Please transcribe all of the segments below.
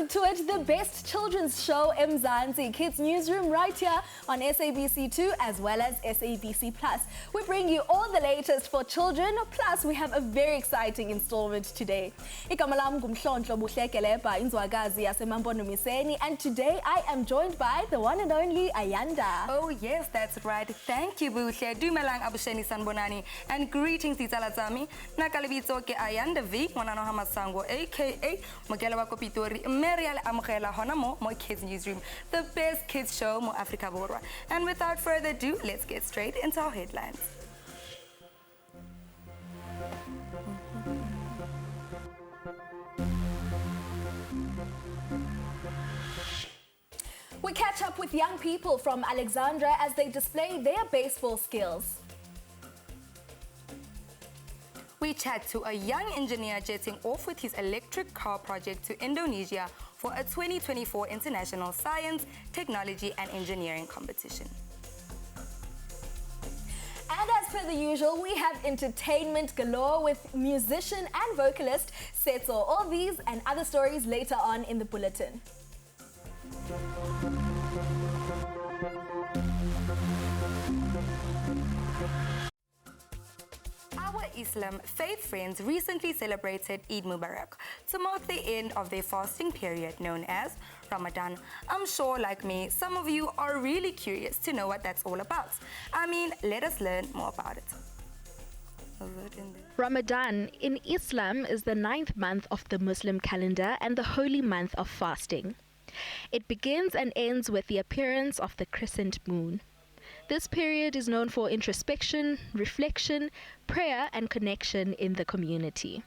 Welcome to it, the best children's show in Mzansi, Kids Newsroom, right here on SABC2 as well as SABC+. We bring you all the latest for children, plus we have a very exciting installment today. Igama lami ngumhlonhlo Buhlekeleba inzwakazi yaseMampondomiseni, and today I am joined by the one and only Ayanda. Oh yes, that's right. Thank you, Buhle. Dumelang abusheni sanbonani, and greetings Italatsami. Nakalibitso ke Ayanda V, Monano Hamasango, aka Mogela wa Kopitori, Merial Amkhela Honamo, Mo Kids Newsroom, the best kids show Mo Africa Borwa. And without further ado, let's get straight into our headlines. We catch up with young people from Alexandra as they display their baseball skills. We chat to a young engineer jetting off with his electric car project to Indonesia for a 2024 International Science, Technology and Engineering competition. And as per the usual, we have entertainment galore with musician and vocalist Setso. All these and other stories later on in the bulletin. Our Islam faith friends recently celebrated Eid Mubarak to mark the end of their fasting period known as Ramadan. I'm sure, like me, some of you are really curious to know what that's all about. I mean, let us learn more about it. Ramadan in Islam is the 9th month of the Muslim calendar and the holy month of fasting. It begins and ends with the appearance of the crescent moon. This period is known for introspection, reflection, prayer, and connection in the community.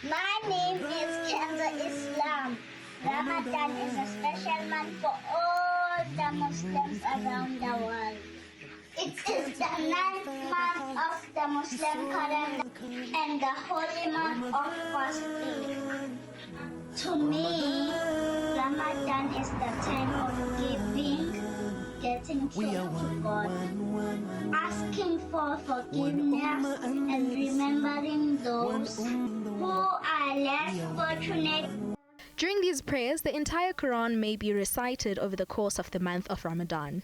My name is Kenza Islam. Ramadan is a special month for all the Muslims around the world. It is the 9th month of the Muslim calendar and the holy month of fasting. To me, Ramadan is the time of giving, getting close to God, asking for forgiveness, and remembering those who are less fortunate. During these prayers, the entire Quran may be recited over the course of the month of Ramadan.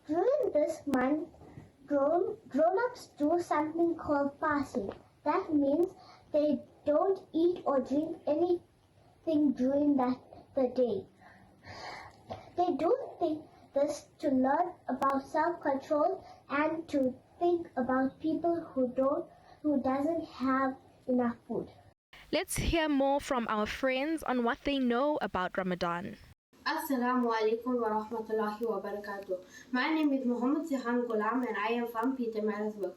During this month, grown-ups do something called fasting. That means they don't eat or drink anything during the day. They do this to learn about self-control and to think about people who doesn't have enough food. Let's hear more from our friends on what they know about Ramadan. Assalamu alaikum wa rahmatullahi wa barakatuh. My name is Muhammad Sihan Ghulam and I am from Pietermaritzburg.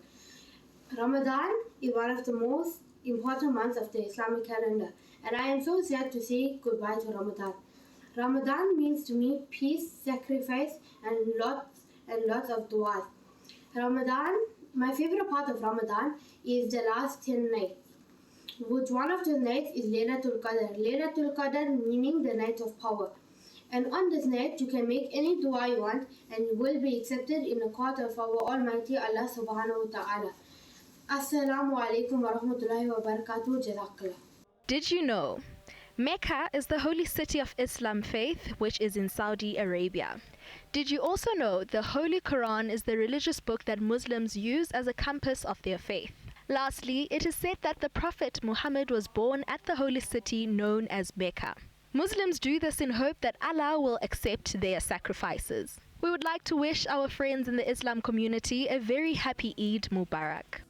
Ramadan is one of the most important months of the Islamic calendar, and I am so sad to say goodbye to Ramadan. Ramadan means to me peace, sacrifice, and lots of du'as. My favorite part of Ramadan is the last 10 nights, which one of the nights is Laylatul Qadr. Laylatul Qadr meaning the night of power. And on this night, you can make any dua you want and you will be accepted in the court of our Almighty Allah subhanahu wa ta'ala. Assalamu alaikum wa rahmatullahi wa barakatuh. Jazakallah. Did you know? Mecca is the holy city of Islam faith, which is in Saudi Arabia. Did you also know the Holy Quran is the religious book that Muslims use as a compass of their faith? Lastly, it is said that the Prophet Muhammad was born at the holy city known as Mecca. Muslims do this in hope that Allah will accept their sacrifices. We would like to wish our friends in the Islam community a very happy Eid Mubarak.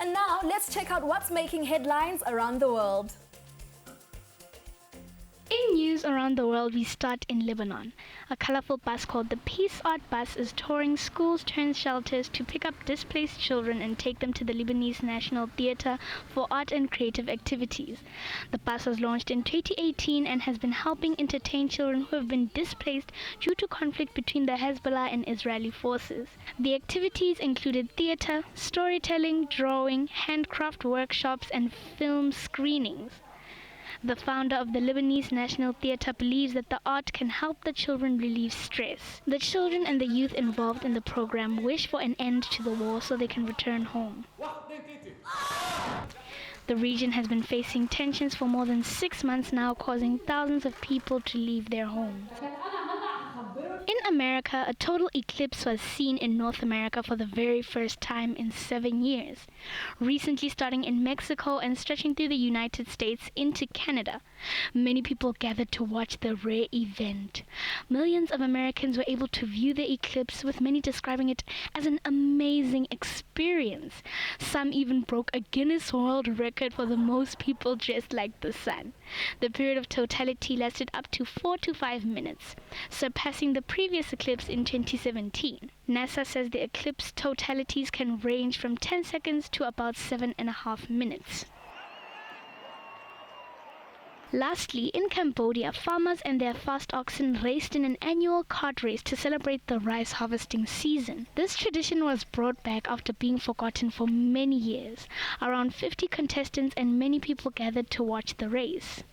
And now let's check out what's making headlines around the world. In news around the world, we start in Lebanon. A colorful bus called the Peace Art Bus is touring schools turned shelters to pick up displaced children and take them to the Lebanese National Theatre for art and creative activities. The bus was launched in 2018 and has been helping entertain children who have been displaced due to conflict between the Hezbollah and Israeli forces. The activities included theatre, storytelling, drawing, handcraft workshops, and film screenings. The founder of the Lebanese National Theatre believes that the art can help the children relieve stress. The children and the youth involved in the program wish for an end to the war so they can return home. The region has been facing tensions for more than 6 months now, causing thousands of people to leave their homes. In America, a total eclipse was seen in North America for the very first time in 7 years, recently starting in Mexico and stretching through the United States into Canada. Many people gathered to watch the rare event. Millions of Americans were able to view the eclipse, with many describing it as an amazing experience. Some even broke a Guinness World Record for the most people dressed like the sun. The period of totality lasted up to 4 to 5 minutes, surpassing the previous eclipse in 2017. NASA says the eclipse totalities can range from 10 seconds to about 7.5 minutes. Lastly, in Cambodia, farmers and their fast oxen raced in an annual cart race to celebrate the rice harvesting season. This tradition was brought back after being forgotten for many years. Around 50 contestants and many people gathered to watch the race.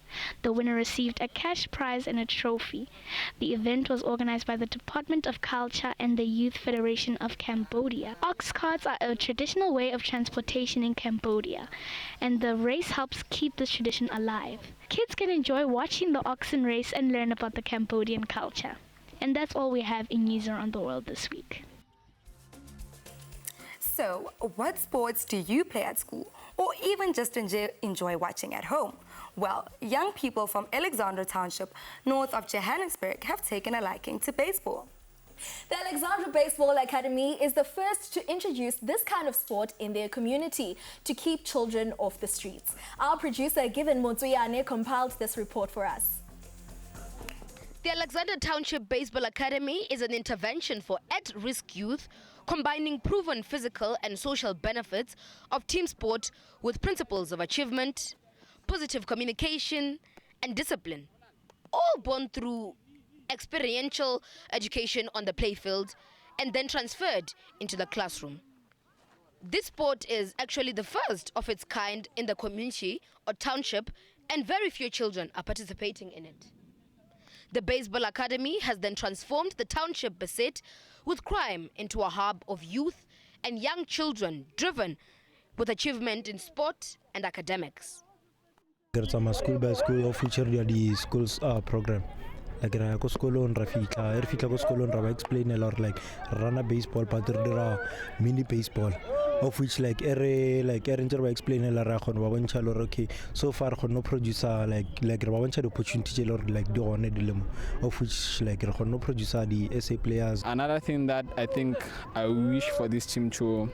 The winner received a cash prize and a trophy. The event was organized by the Department of Culture and the Youth Federation of Cambodia. Ox carts are a traditional way of transportation in Cambodia, and the race helps keep this tradition alive. Kids can enjoy watching the oxen race and learn about the Cambodian culture. And that's all we have in News Around the World this week. So, what sports do you play at school, or even just enjoy watching at home? Well, young people from Alexandra Township, north of Johannesburg, have taken a liking to baseball. The Alexandra Baseball Academy is the first to introduce this kind of sport in their community to keep children off the streets. Our producer, Given Motsuyane, compiled this report for us. The Alexandra Township Baseball Academy is an intervention for at-risk youth, combining proven physical and social benefits of team sport with principles of achievement, positive communication, and discipline, all born through experiential education on the playfield and then transferred into the classroom. This sport is actually the first of its kind in the community or township, and very few children are participating in it. The Baseball Academy has then transformed the township beset with crime into a hub of youth and young children driven with achievement in sport and academics. It's a school by school feature the school's program. Like go school on Rafika go school on Rava explain a lot like run a baseball but mini baseball. Of which like ranger explain a lot okay so far no producer like the opportunity like do on the of which like no producer the SA players. Another thing that I think I wish for this team to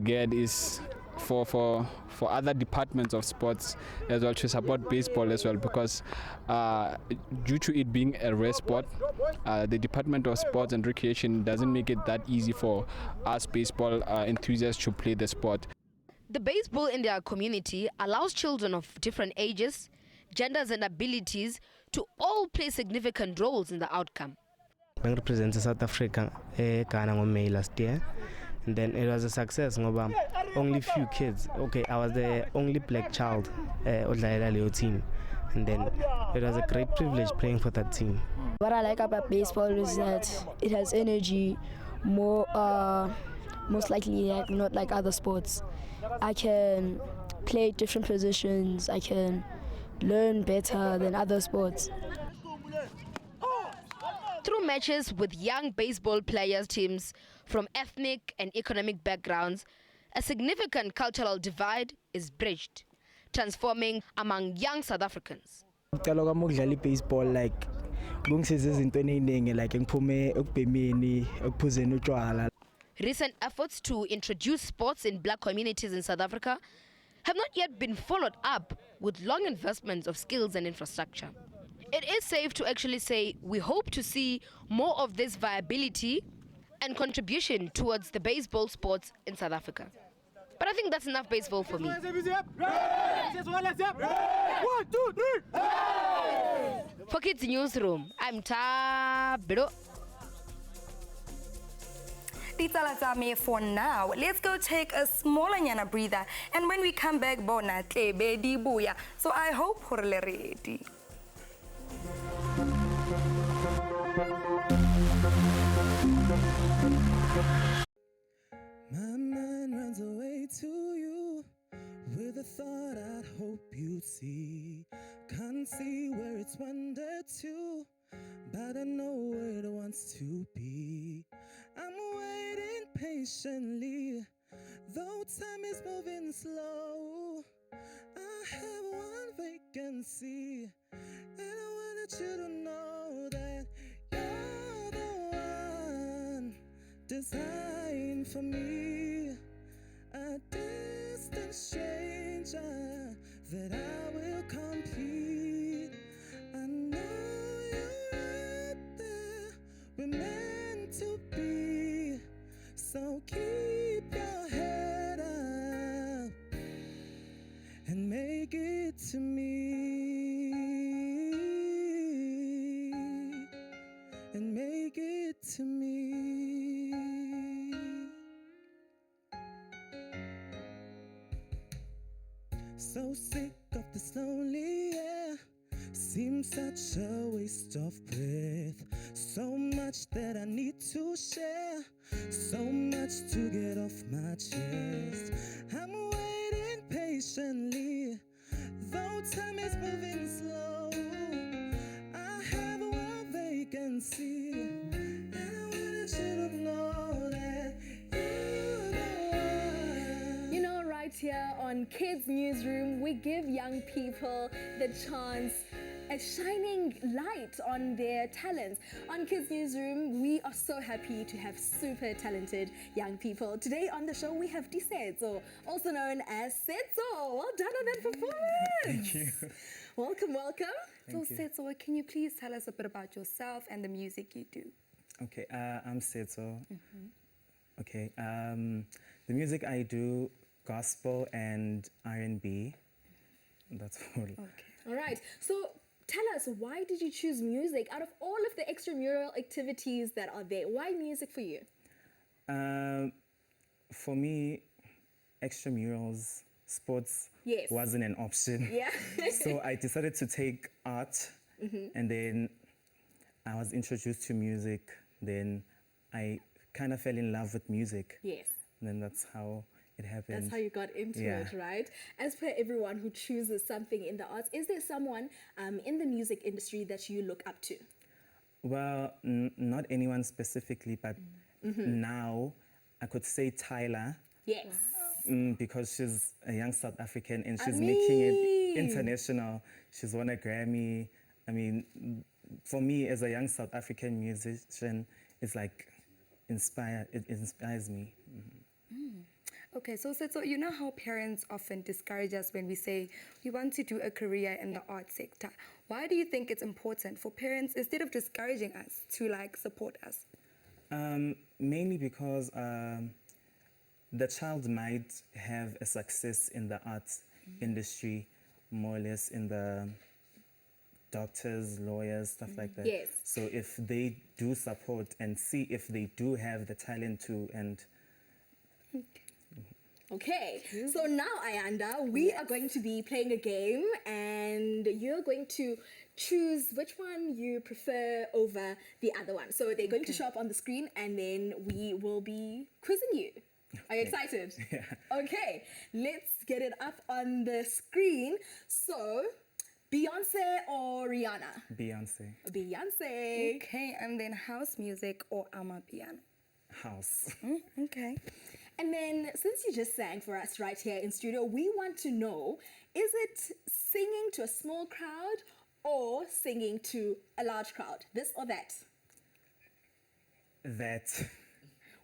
get is for other departments of sports as well to support baseball as well, because due to it being a rare sport, the Department of Sports and Recreation doesn't make it that easy for us baseball enthusiasts to play the sport. The baseball in their community allows children of different ages, genders and abilities to all play significant roles in the outcome. I represented South Africa Ghana May last year. And then it was a success. Only few kids. Okay, I was the only black child on the team. And then it was a great privilege playing for that team. What I like about baseball is that it has energy, more most likely not like other sports. I can play different positions. I can learn better than other sports. Through matches with young baseball players teams from ethnic and economic backgrounds, a significant cultural divide is bridged, transforming among young South Africans. Baseball like Recent efforts to introduce sports in black communities in South Africa have not yet been followed up with long investments of skills and infrastructure. It is safe to actually say we hope to see more of this viability and contribution towards the baseball sports in South Africa. But I think that's enough baseball for me. For Kids Newsroom, I'm Tabiro. Titalatame for now. Let's go take a smaller nyana breather, and when we come back, bona tlebe di buya. So I hope you're ready. My mind runs away to you with never thought I'd hope you'd see. Can't see where it's wandered to, but I know where it wants to be. I'm waiting patiently, though time is moving slow. I have one vacancy, and I wanted you to know that you're the one designed for me. A distant stranger that I will complete. I know you're right there, we're meant to be. So keep your head up and make it to me. And make it to me. So sick of this lonely air, seems such a waste of breath. So much that I need to share, so much to get off my chest. I'm waiting patiently, though time is moving slow. I have one vacancy, and I wanted you to know that you're the one. You know, right here on Kids Newsroom, we give young people the chance, a shining light on their talents. On Kids Newsroom, we are so happy to have super talented young people. Today on the show, we have Disetso, also known as Setso. Well done on that performance. Thank you. Welcome, welcome. So Setso, can you please tell us a bit about yourself and the music you do? Okay, I'm Setso. Okay, the music I do, gospel and R&B. That's all. Okay. All right. So tell us, why did you choose music out of all of the extramural activities that are there? Why music for you? For me, extramurals, sports Yes. wasn't an option. Yeah. So I decided to take art, and then I was introduced to music. Then I kind of fell in love with music. Yes. And then that's how it happened. That's how you got into Yeah. it, right? As per everyone who chooses something in the arts, is there someone in the music industry that you look up to? Well, not anyone specifically, but now I could say Tyler. Yes. Because she's a young South African and she's I making it mean. international. She's won a Grammy. I mean, for me as a young South African musician, it's like it inspires me. Okay, so you know how parents often discourage us when we say we want to do a career in the art sector. Why do you think it's important for parents, instead of discouraging us, to support us? Mainly because the child might have a success in the arts industry, more or less in the doctors, lawyers, stuff like that. Yes. So if they do support and see if they do have the talent to, and Okay, so now, Ayanda, we are going to be playing a game and you're going to choose which one you prefer over the other one. So they're going to show up on the screen and then we will be quizzing you. Are you excited? Yeah. Okay, let's get it up on the screen. So, Beyonce or Rihanna? Beyonce. Beyonce. Okay, and then house music or amapiano? House. Okay. And then, since you just sang for us right here in studio, we want to know, is it singing to a small crowd or singing to a large crowd? This or that? That.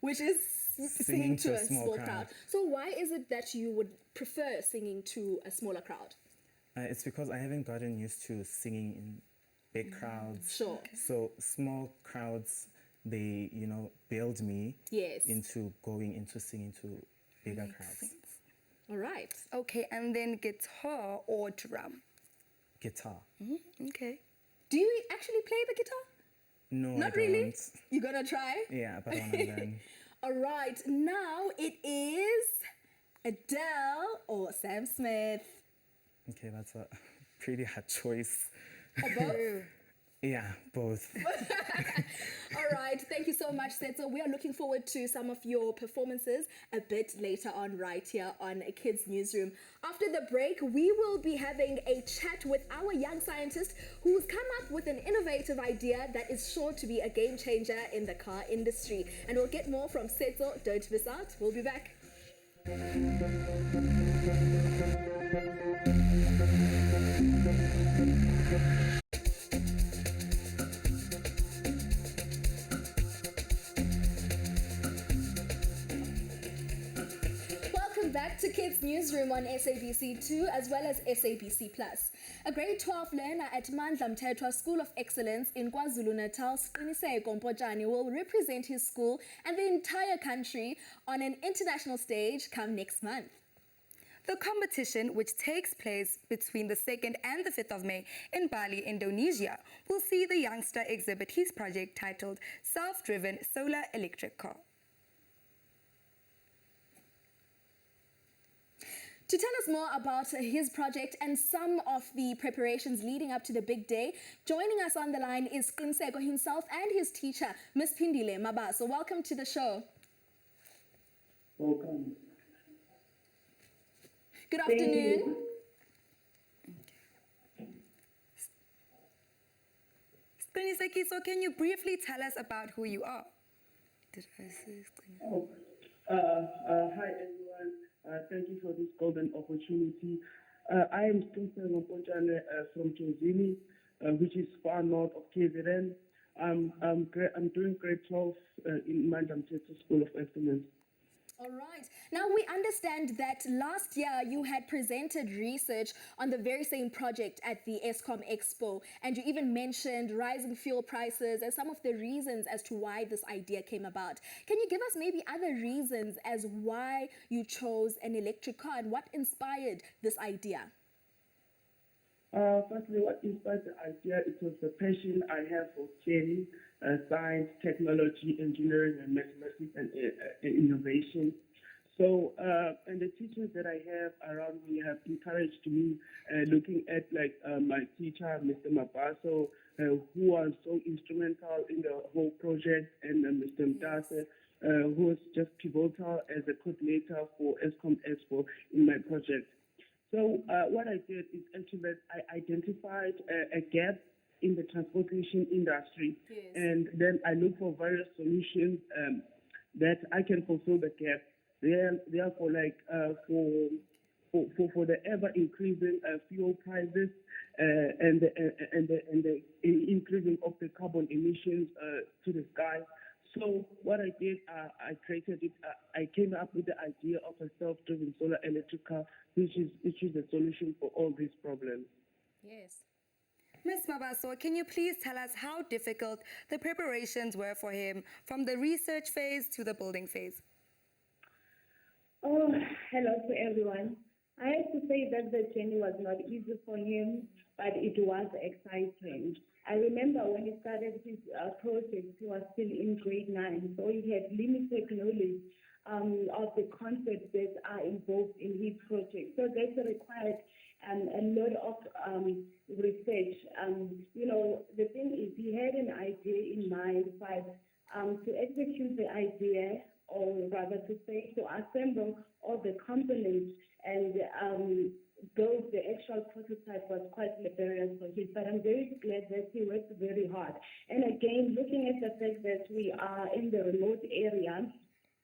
Which is singing to a small crowd. So why is it that you would prefer singing to a smaller crowd? It's because I haven't gotten used to singing in big crowds. Sure. So small crowds, they, build me into going into singing to bigger crowds. All right. Okay, and then guitar or drum? Guitar. Okay. Do you actually play the guitar? No, Not I really? don't. You gonna try? Yeah, but I want to learn. All right, now it is Adele or Sam Smith. Okay, that's a pretty hard choice. Or both? Yeah, both. All right, thank you so much, Setso. We are looking forward to some of your performances a bit later on right here on Kids Newsroom. After the break, we will be having a chat with our young scientist who's come up with an innovative idea that is sure to be a game changer in the car industry. And we'll get more from Setso. Don't miss out. We'll be back. Back to Kids Newsroom on SABC2 as well as SABC Plus. A grade 12 learner at Mandla Mthethwa School of Excellence in KwaZulu-Natal, Qiniseko Mpotshane, will represent his school and the entire country on an international stage come next month. The competition, which takes place between the 2nd and the 5th of May in Bali, Indonesia, will see the youngster exhibit his project titled Self-Driven Solar Electric Car. To tell us more about his project and some of the preparations leading up to the big day, joining us on the line is Qiniseko himself and his teacher, Ms. Phindile Mabaso. Welcome to the show. Welcome. Good afternoon. Qiniseko, so can you briefly tell us about who you are? Did I say Hi everyone. Thank you for this golden opportunity. I am Qiniseko Mpotshane from Jozini, which is far north of KZN. I'm doing grade 12 in Mandla Mthethwa School of Excellence. All right. Now, we understand that last year you had presented research on the very same project at the ESCOM Expo, and you even mentioned rising fuel prices as some of the reasons as to why this idea came about. Can you give us maybe other reasons as why you chose an electric car and what inspired this idea? Firstly, what inspired the idea, it was the passion I have for studying science, technology, engineering, and mathematics and innovation. So, and the teachers that I have around me have encouraged me, looking at my teacher, Mr. Mabaso, who was so instrumental in the whole project, and Mr. Mdase, who was just pivotal as a coordinator for ESCOM Expo in my project. So what I did is actually that I identified a gap in the transportation industry, and then I looked for various solutions that I can fulfill the gap. Therefore, for the ever increasing fuel prices and the increasing of the carbon emissions to the sky. So what I did, I created it. I came up with the idea of a self-driven solar electric car, which is the solution for all these problems. Yes. Ms. Mabaso, can you please tell us how difficult the preparations were for him from the research phase to the building phase? Oh, hello to everyone. I have to say that the journey was not easy for him, but it was exciting. I remember when he started his project, he was still in grade 9, so he had limited knowledge of the concepts that are involved in his project. So that required a lot of research. The thing is, he had an idea in mind, but to execute the idea, or rather to say, to assemble all the components and build the actual prototype was quite laborious for him, but I'm very glad that he worked very hard. And again, looking at the fact that we are in the remote area,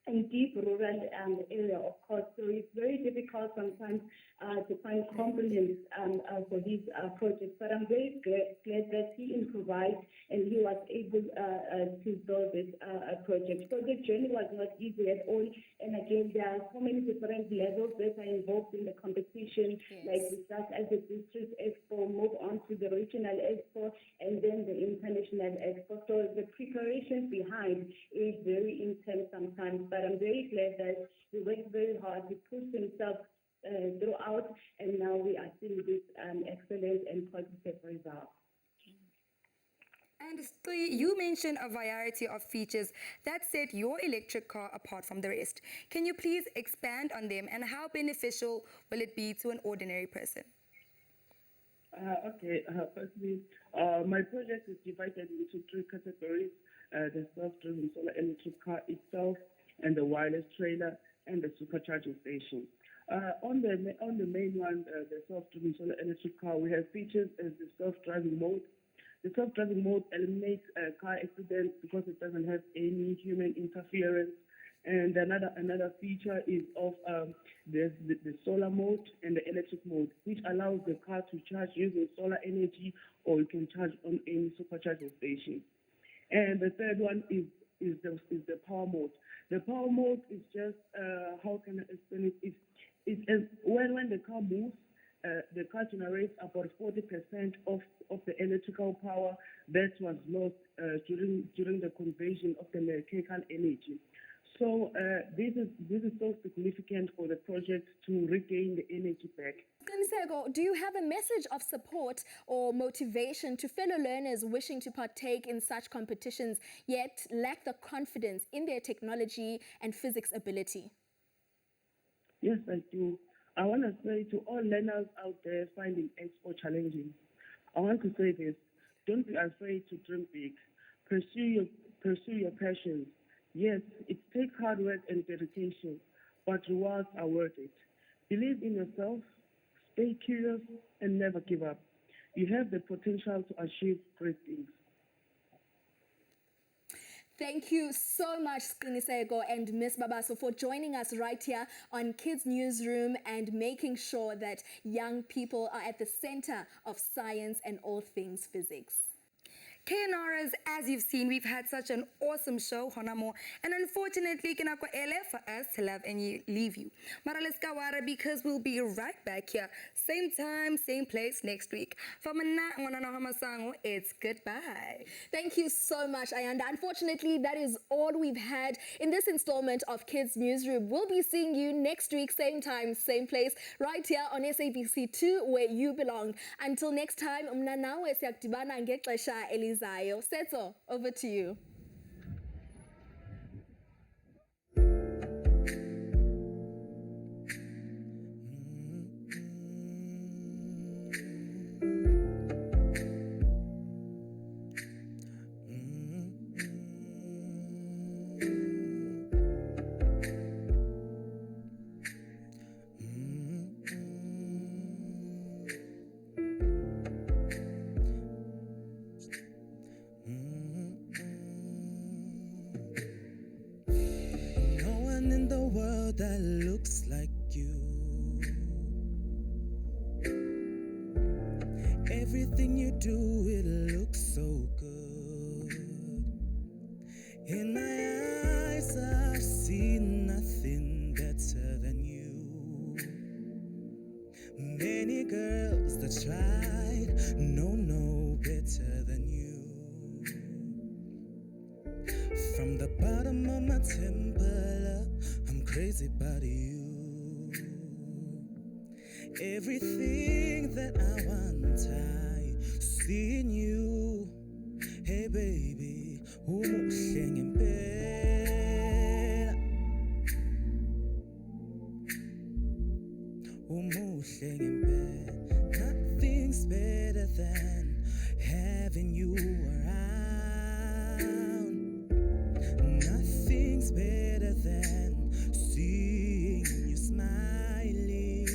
in deep rural area, of course, so it's very difficult sometimes to find components for his project. But I'm very glad that he improvised and he was able to build this project. So the journey was not easy at all. And again, there are so many different levels that are involved in the competition. Like we start at the district expo, move on to the regional expo, and then the international expo. So the preparation behind is very intense sometimes. But I'm very glad that he worked very hard, he pushed himself throughout, and now we are seeing this excellent and positive result. And you mentioned a variety of features that set your electric car apart from the rest. Can you please expand on them and how beneficial will it be to an ordinary person? Firstly, my project is divided into three categories: the self-driving solar electric car itself, and the wireless trailer, and the supercharging station. On the main one, the self-driving solar electric car, we have features as the self-driving mode. The self-driving mode eliminates car accidents because it doesn't have any human interference. And another feature is of the solar mode and the electric mode, which allows the car to charge using solar energy, or you can charge on any supercharging station. And the third one is the power mode. The power mode is just how can I explain it? It's when the car moves, the car generates about 40% of the electrical power that was lost during the conversion of the mechanical energy. So this is so significant for the project to regain the energy back. Qiniseko, do you have a message of support or motivation to fellow learners wishing to partake in such competitions yet lack the confidence in their technology and physics ability? Yes, I do. I want to say to all learners out there finding expo challenging, I want to say this: don't be afraid to dream big. Pursue your passions. Yes, it takes hard work and dedication, but rewards are worth it. Believe in yourself, stay curious, and never give up. You have the potential to achieve great things. Thank you so much, Qiniseko and Miss Babaso, for joining us right here on Kids Newsroom and making sure that young people are at the center of science and all things physics. KNRs, as you've seen, we've had such an awesome show, Honamo, and unfortunately, kinako ele for us to love and leave you. Marales Kawara, because we'll be right back here, same time, same place next week. For Mana Ngonano Hamasango, it's goodbye. Thank you so much, Ayanda. Unfortunately, that is all we've had in this installment of Kids Newsroom. We'll be seeing you next week, same time, same place, right here on SABC 2, where you belong. Until next time, Mnanawe Siaktibana Ngexesha Elizayo. Setso, over to you. That looks like you. Everything you do, it looks so good. In my eyes, I've seen nothing better than you. Many girls that tried, no better than you. From the bottom of my temple, I'm crazy about you. Everything that I want, I see in you. Hey baby, umuhle ngempela, umuhle ngempela. Nothing's better than having you around. Nothing's better than seeing you smiling.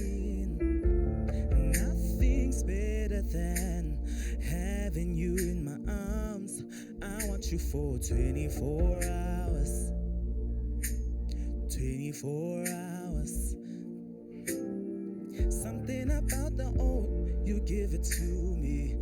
Nothing's better than having you in my arms. I want you for 24 hours. 24 hours. Something about the old, you give it to me.